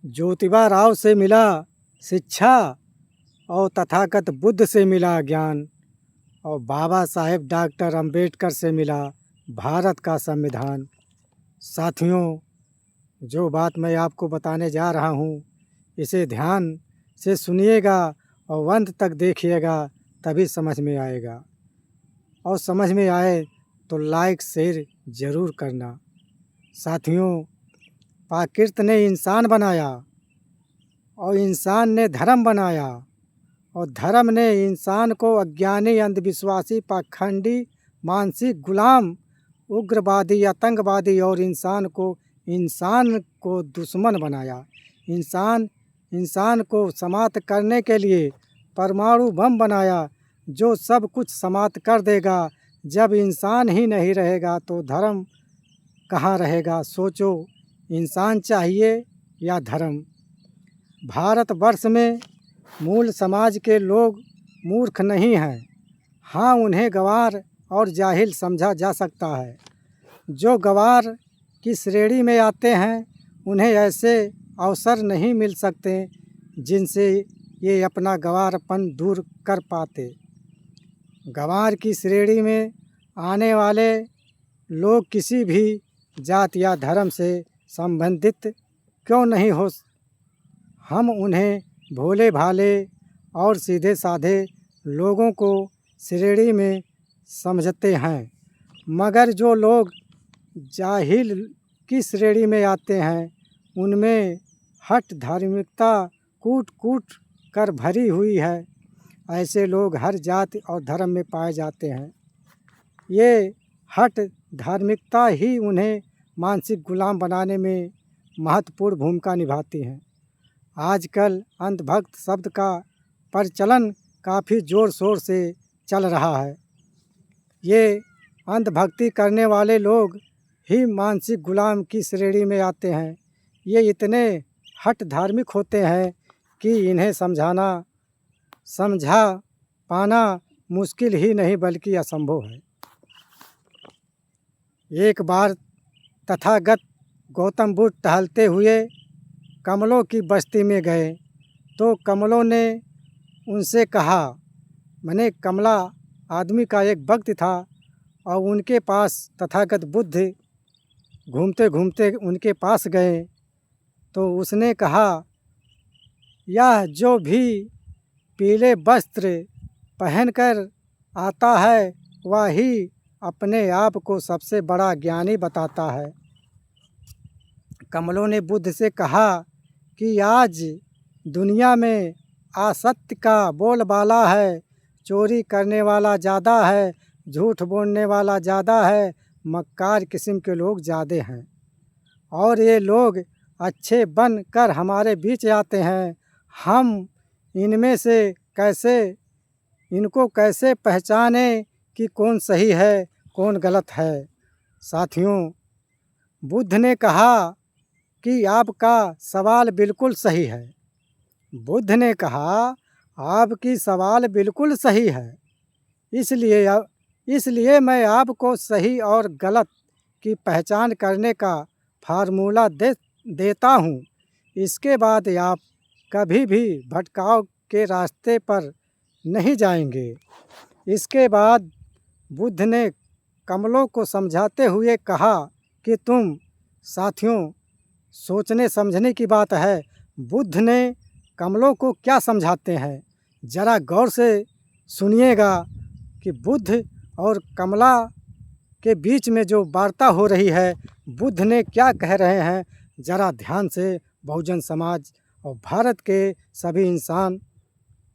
ज्योतिबा राव से मिला शिक्षा और तथागत बुद्ध से मिला ज्ञान और बाबा साहेब डॉक्टर अंबेडकर से मिला भारत का संविधान। साथियों, जो बात मैं आपको बताने जा रहा हूँ इसे ध्यान से सुनिएगा और अंत तक देखिएगा, तभी समझ में आएगा। और समझ में आए तो लाइक शेयर ज़रूर करना। साथियों, प्रकृति ने इंसान बनाया और इंसान ने धर्म बनाया और धर्म ने इंसान को अज्ञानी, अंधविश्वासी, पाखंडी, मानसिक गुलाम, उग्रवादी, आतंकवादी और इंसान को दुश्मन बनाया। इंसान को समाप्त करने के लिए परमाणु बम बनाया, जो सब कुछ समाप्त कर देगा। जब इंसान ही नहीं रहेगा तो धर्म कहाँ रहेगा? सोचो, इंसान चाहिए या धर्म? भारतवर्ष में मूल समाज के लोग मूर्ख नहीं हैं। हाँ, उन्हें गंवार और जाहिल समझा जा सकता है। जो गंवार की श्रेणी में आते हैं उन्हें ऐसे अवसर नहीं मिल सकते जिनसे ये अपना गंवारपन दूर कर पाते। गंवार की श्रेणी में आने वाले लोग किसी भी जात या धर्म से संबंधित क्यों नहीं हो, हम उन्हें भोले भाले और सीधे साधे लोगों को श्रेणी में समझते हैं। मगर जो लोग जाहिल की श्रेणी में आते हैं उनमें हठ धार्मिकता कूट कूट कर भरी हुई है। ऐसे लोग हर जाति और धर्म में पाए जाते हैं। ये हठ धार्मिकता ही उन्हें मानसिक गुलाम बनाने में महत्वपूर्ण भूमिका निभाती हैं। आजकल अंधभक्त शब्द का प्रचलन काफ़ी ज़ोर शोर से चल रहा है। ये अंधभक्ति करने वाले लोग ही मानसिक गुलाम की श्रेणी में आते हैं। ये इतने हठ धार्मिक होते हैं कि इन्हें समझा पाना मुश्किल ही नहीं बल्कि असंभव है। एक बार तथागत गौतम बुद्ध टहलते हुए कमलों की बस्ती में गए तो कमलों ने उनसे कहा, मैंने कमला आदमी का एक भक्त था और उनके पास तथागत बुद्ध घूमते घूमते उनके पास गए तो उसने कहा, यह जो भी पीले वस्त्र पहनकर आता है वह ही अपने आप को सबसे बड़ा ज्ञानी बताता है। कमलों ने बुद्ध से कहा कि आज दुनिया में असत्य का बोलबाला है, चोरी करने वाला ज़्यादा है, झूठ बोलने वाला ज़्यादा है, मक्कार किस्म के लोग ज़्यादा हैं और ये लोग अच्छे बन कर हमारे बीच आते हैं। हम इनमें से इनको कैसे पहचाने कि कौन सही है कौन गलत है? साथियों, बुद्ध ने कहा कि आपका सवाल बिल्कुल सही है। बुद्ध ने कहा, आपकी सवाल बिल्कुल सही है, इसलिए मैं आपको सही और गलत की पहचान करने का फार्मूला देता हूँ। इसके बाद आप कभी भी भटकाव के रास्ते पर नहीं जाएंगे। इसके बाद बुद्ध ने कमलों को समझाते हुए कहा कि साथियों, सोचने समझने की बात है। बुद्ध ने कमलों को क्या समझाते हैं, ज़रा गौर से सुनिएगा कि बुद्ध और कमला के बीच में जो वार्ता हो रही है, बुद्ध ने क्या कह रहे हैं, ज़रा ध्यान से बहुजन समाज और भारत के सभी इंसान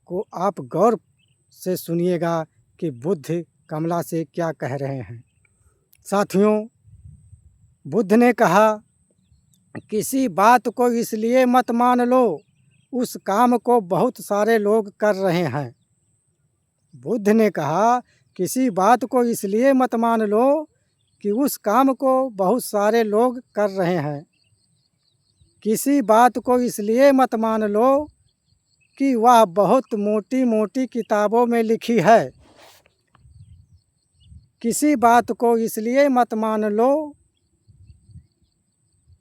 को आप गौर से सुनिएगा कि बुद्ध कमला से क्या कह रहे हैं। साथियों, बुद्ध ने कहा, किसी बात को इसलिए मत मान लो उस काम को बहुत सारे लोग कर रहे हैं। बुद्ध ने कहा, किसी बात को इसलिए मत मान लो कि उस काम को बहुत सारे लोग कर रहे हैं। किसी बात को इसलिए मत मान लो कि वह बहुत मोटी मोटी किताबों में लिखी है। किसी बात को इसलिए मत मान लो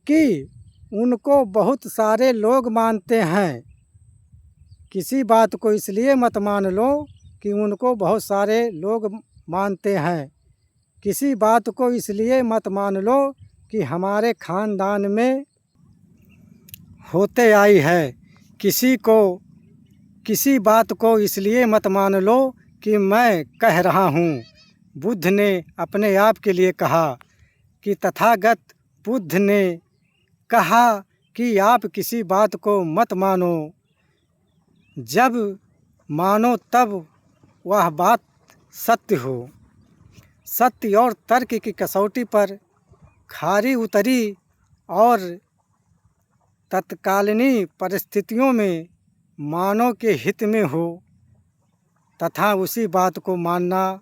कि उनको बहुत सारे लोग मानते हैं। किसी बात को इसलिए मत मान लो कि उनको बहुत सारे लोग मानते हैं। किसी बात को इसलिए मत मान लो कि हमारे ख़ानदान में होते आई है। किसी बात को इसलिए मत मान लो कि मैं कह रहा हूँ। बुद्ध ने अपने आप के लिए कहा कि तथागत बुद्ध ने कहा कि आप किसी बात को मत मानो। जब मानो तब वह बात सत्य हो। सत्य और तर्क की कसौटी पर खरी उतरी और तत्कालीन परिस्थितियों में मानव के हित में हो तथा उसी बात को मानना,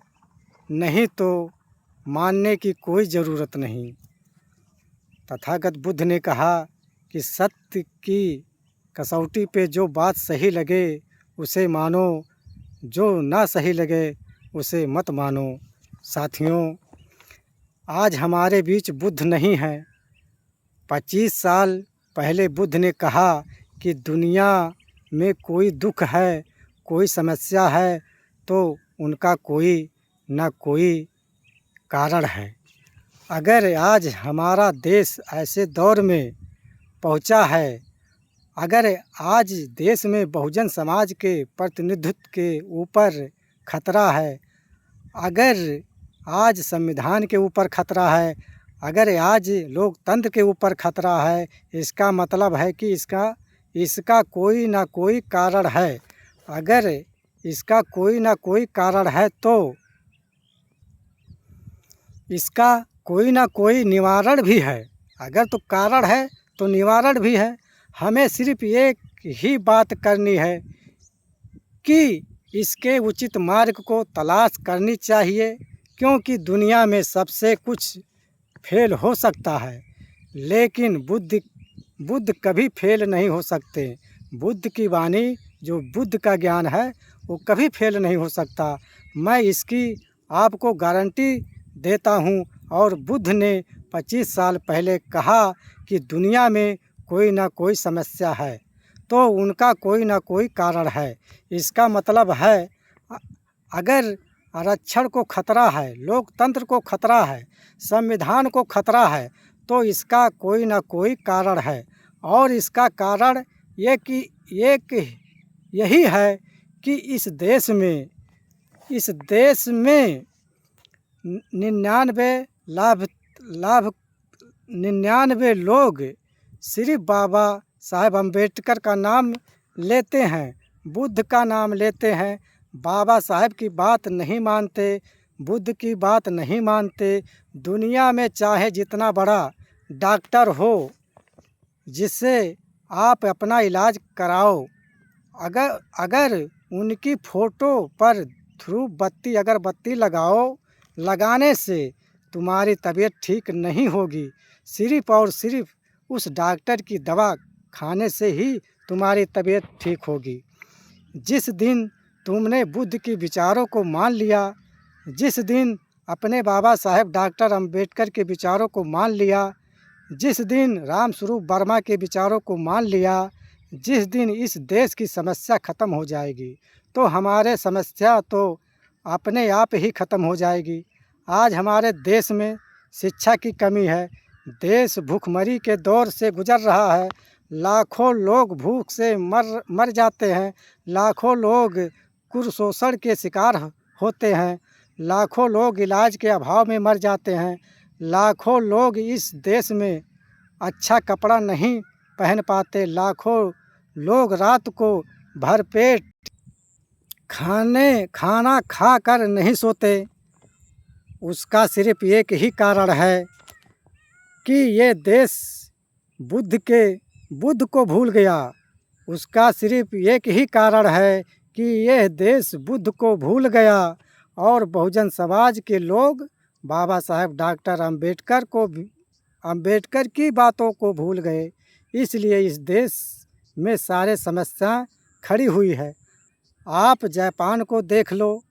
नहीं तो मानने की कोई ज़रूरत नहीं। तथागत बुद्ध ने कहा कि सत्य की कसौटी पे जो बात सही लगे उसे मानो, जो ना सही लगे उसे मत मानो। साथियों, आज हमारे बीच बुद्ध नहीं है। 25 साल पहले बुद्ध ने कहा कि दुनिया में कोई दुख है, कोई समस्या है तो उनका कोई ना कोई कारण है। अगर आज हमारा देश ऐसे दौर में पहुंचा है, अगर आज देश में बहुजन समाज के प्रतिनिधित्व के ऊपर खतरा है, अगर आज संविधान के ऊपर खतरा है, अगर आज लोकतंत्र के ऊपर खतरा है, इसका मतलब है कि इसका कोई ना कोई कारण है। अगर इसका कोई ना कोई कारण है तो इसका कोई ना कोई निवारण भी है। अगर तो कारण है तो निवारण भी है। हमें सिर्फ एक ही बात करनी है कि इसके उचित मार्ग को तलाश करनी चाहिए, क्योंकि दुनिया में सबसे कुछ फेल हो सकता है लेकिन बुद्ध कभी फेल नहीं हो सकते। बुद्ध की वाणी, जो बुद्ध का ज्ञान है, वो कभी फेल नहीं हो सकता। मैं इसकी आपको गारंटी देता हूँ। और बुद्ध ने 25 साल पहले कहा कि दुनिया में कोई ना कोई समस्या है तो उनका कोई ना कोई कारण है। इसका मतलब है अगर आरक्षण को खतरा है, लोकतंत्र को खतरा है, संविधान को खतरा है तो इसका कोई ना कोई कारण है। और इसका कारण एक यही है कि इस देश में 99 लोग सिर्फ बाबा साहेब अम्बेडकर का नाम लेते हैं, बुद्ध का नाम लेते हैं, बाबा साहेब की बात नहीं मानते, बुद्ध की बात नहीं मानते। दुनिया में चाहे जितना बड़ा डॉक्टर हो जिससे आप अपना इलाज कराओ, अगर उनकी फ़ोटो पर धूप बत्ती अगरबत्ती लगाने से तुम्हारी तबीयत ठीक नहीं होगी। सिर्फ़ और सिर्फ उस डॉक्टर की दवा खाने से ही तुम्हारी तबीयत ठीक होगी। जिस दिन तुमने बुद्ध के विचारों को मान लिया, जिस दिन अपने बाबा साहेब डॉक्टर अम्बेडकर के विचारों को मान लिया, जिस दिन रामस्वरूप वर्मा के विचारों को मान लिया, जिस दिन इस देश की समस्या ख़त्म हो जाएगी तो हमारे समस्या तो अपने आप ही ख़त्म हो जाएगी। आज हमारे देश में शिक्षा की कमी है, देश भूखमरी के दौर से गुजर रहा है, लाखों लोग भूख से मर जाते हैं, लाखों लोग कुपोषण के शिकार होते हैं, लाखों लोग इलाज के अभाव में मर जाते हैं, लाखों लोग इस देश में अच्छा कपड़ा नहीं पहन पाते, लाखों लोग रात को भरपेट खाना खा कर नहीं सोते। उसका सिर्फ एक ही कारण है कि ये देश बुद्ध को भूल गया। उसका सिर्फ एक ही कारण है कि यह देश बुद्ध को भूल गया और बहुजन समाज के लोग बाबा साहेब डॉक्टर अम्बेडकर की बातों को भूल गए। इसलिए इस देश में सारे समस्या खड़ी हुई है। आप जापान को देख लो,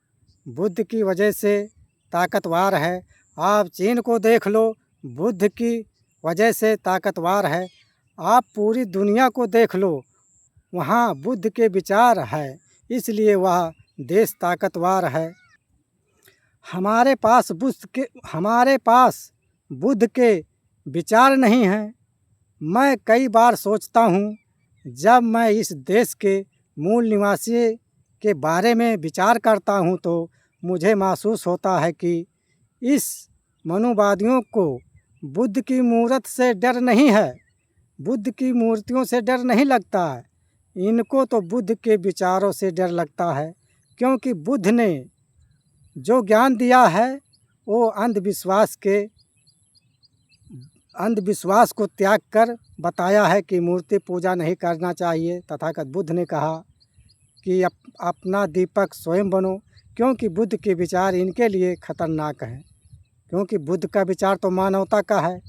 बुद्ध की वजह से ताकतवर है। आप चीन को देख लो, बुद्ध की वजह से ताकतवर है। आप पूरी दुनिया को देख लो, वहाँ बुद्ध के विचार है, इसलिए वह देश ताकतवर है। हमारे पास बुद्ध के विचार नहीं हैं। मैं कई बार सोचता हूँ, जब मैं इस देश के मूल निवासी के बारे में विचार करता हूँ तो मुझे महसूस होता है कि इस मनुवादियों को बुद्ध की मूर्त से डर नहीं है, बुद्ध की मूर्तियों से डर नहीं लगता है। इनको तो बुद्ध के विचारों से डर लगता है, क्योंकि बुद्ध ने जो ज्ञान दिया है वो अंधविश्वास को त्याग कर बताया है कि मूर्ति पूजा नहीं करना चाहिए। तथागत बुद्ध ने कहा कि अपना दीपक स्वयं बनो, क्योंकि बुद्ध के विचार इनके लिए खतरनाक हैं, क्योंकि बुद्ध का विचार तो मानवता का है।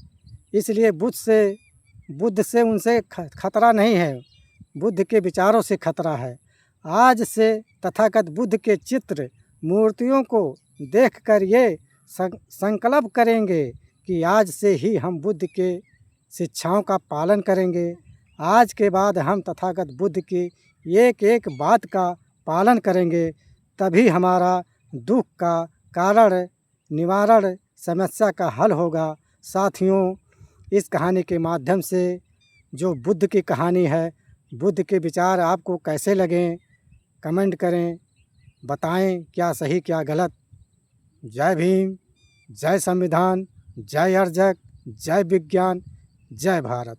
इसलिए बुद्ध से उनसे खतरा नहीं है, बुद्ध के विचारों से खतरा है। आज से तथागत बुद्ध के चित्र मूर्तियों को देखकर ये संकल्प करेंगे कि आज से ही हम बुद्ध के शिक्षाओं का पालन करेंगे। आज के बाद हम तथागत बुद्ध की एक एक बात का पालन करेंगे, तभी हमारा दुख का कारण निवारण, समस्या का हल होगा। साथियों, इस कहानी के माध्यम से जो बुद्ध की कहानी है, बुद्ध के विचार आपको कैसे लगें कमेंट करें, बताएं क्या सही क्या गलत। जय भीम, जय संविधान, जय अर्जक, जय विज्ञान, जय भारत।